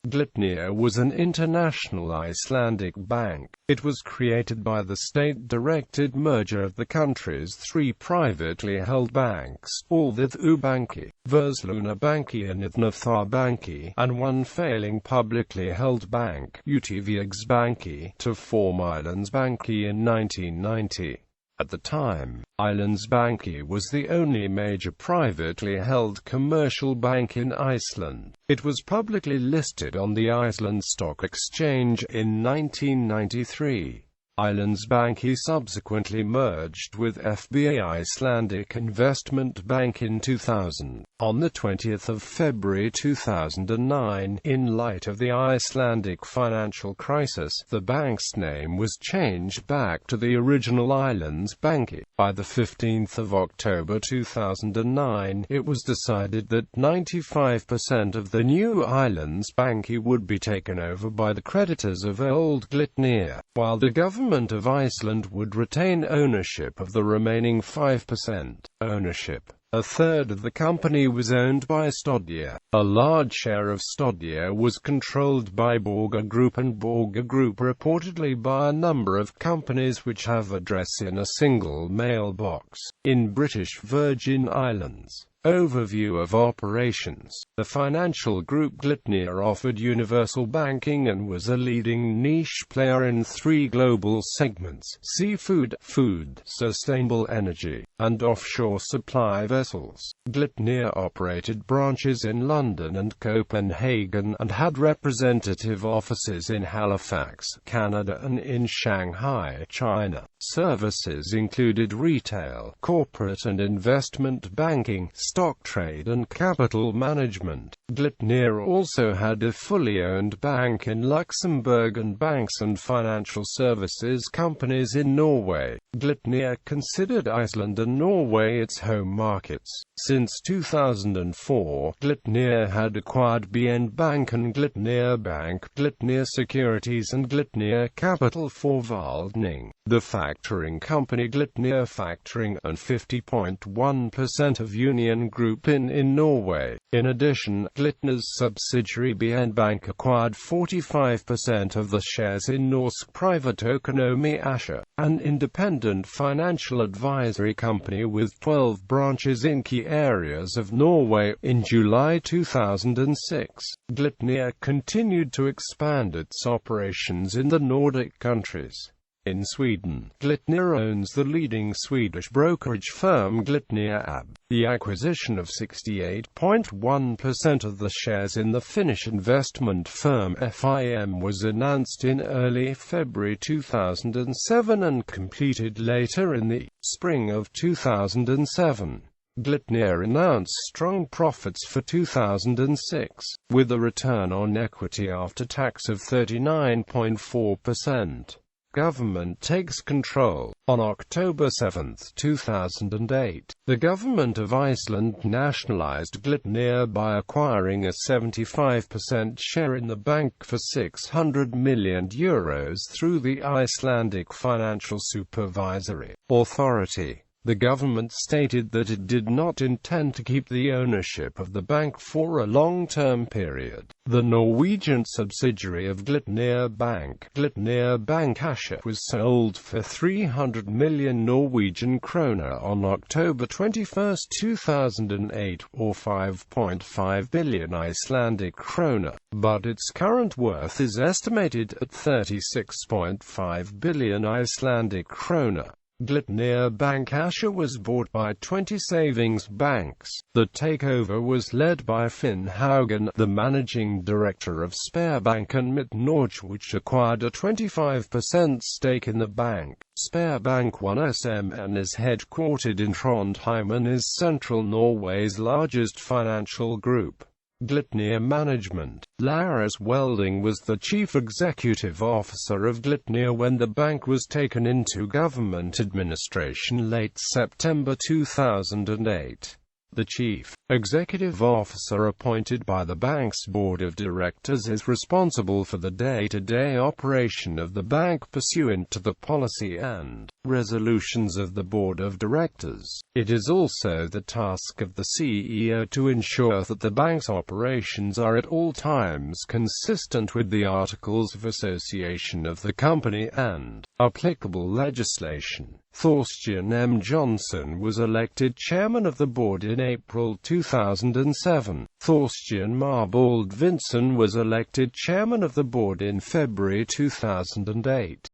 Glitnir was an international Icelandic bank. It was created by the state-directed merger of the country's three privately held banks, Alþýðubanki, Verzlunarbanki and Iðnaðarbanki, and one failing publicly held bank, Útvegsbanki, to form Icelandsbanki in 1990. At the time, Icelandsbanki was the only major privately held commercial bank in Iceland. It was publicly listed on the Iceland Stock Exchange in 1993. Icelandsbanki subsequently merged with FBA Icelandic Investment Bank in 2000. On the 20th of February 2009, in light of the Icelandic financial crisis, the bank's name was changed back to the original Icelandsbanki. By the 15th of October 2009, it was decided that 95% of the new Icelandsbanki would be taken over by the creditors of old Glitnir, while the government of Iceland would retain ownership of the remaining 5%. Ownership. A third of the company was owned by Stoddia. A large share of Stoddia was controlled by Borga Group, and Borga Group reportedly by a number of companies which have address in a single mailbox in British Virgin Islands. Overview of operations. The financial group Glitnir offered universal banking and was a leading niche player in three global segments: seafood, food, sustainable energy, and offshore supply vessels. Glitnir operated branches in London and Copenhagen, and had representative offices in Halifax, Canada and in Shanghai, China. Services included retail, corporate and investment banking, stock trade and capital management. Glitnir also had a fully owned bank in Luxembourg and banks and financial services companies in Norway. Glitnir considered Iceland and Norway its home markets. Since 2004, Glitnir had acquired BN Bank and Glitnir Bank, Glitnir Securities and Glitnir Capital Forvaltning, the factoring company Glitnir Factoring, and 50.1% of Union Group in Norway. In addition, Glitnir's subsidiary BN Bank acquired 45% of the shares in Norsk Privatøkonomi ASA, an independent financial advisory company with 12 branches in key areas of Norway. In July 2006, Glitnir continued to expand its operations in the Nordic countries. In Sweden, Glitnir owns the leading Swedish brokerage firm Glitnir AB. The acquisition of 68.1% of the shares in the Finnish investment firm FIM was announced in early February 2007 and completed later in the spring of 2007. Glitnir announced strong profits for 2006, with a return on equity after tax of 39.4%. Government takes control. On October 7, 2008, the government of Iceland nationalized Glitnir by acquiring a 75% share in the bank for €600 million through the Icelandic Financial Supervisory Authority. The government stated that it did not intend to keep the ownership of the bank for a long-term period. The Norwegian subsidiary of Glitnir Bank, Glitnir Bank ASA, was sold for 300 million Norwegian kroner on October 21, 2008, or 5.5 billion Icelandic kroner, but its current worth is estimated at 36.5 billion Icelandic kroner. Glitnir Bank ASA was bought by 20 savings banks. The takeover was led by Finn Haugen, the managing director of Sparebanken Midt Norge, which acquired a 25% stake in the bank. Sparebank 1 SMN is headquartered in Trondheim and is central Norway's largest financial group. Glitnir Management. Lars Welding was the chief executive officer of Glitnir when the bank was taken into government administration late September 2008. The chief executive officer appointed by the bank's board of directors is responsible for the day-to-day operation of the bank pursuant to the policy and resolutions of the board of directors. It is also the task of the CEO to ensure that the bank's operations are at all times consistent with the Articles of Association of the company and applicable legislation. Thorstein M. Johnson was elected chairman of the board in April 2007. Thorstein Baldvinsson was elected chairman of the board in February 2008.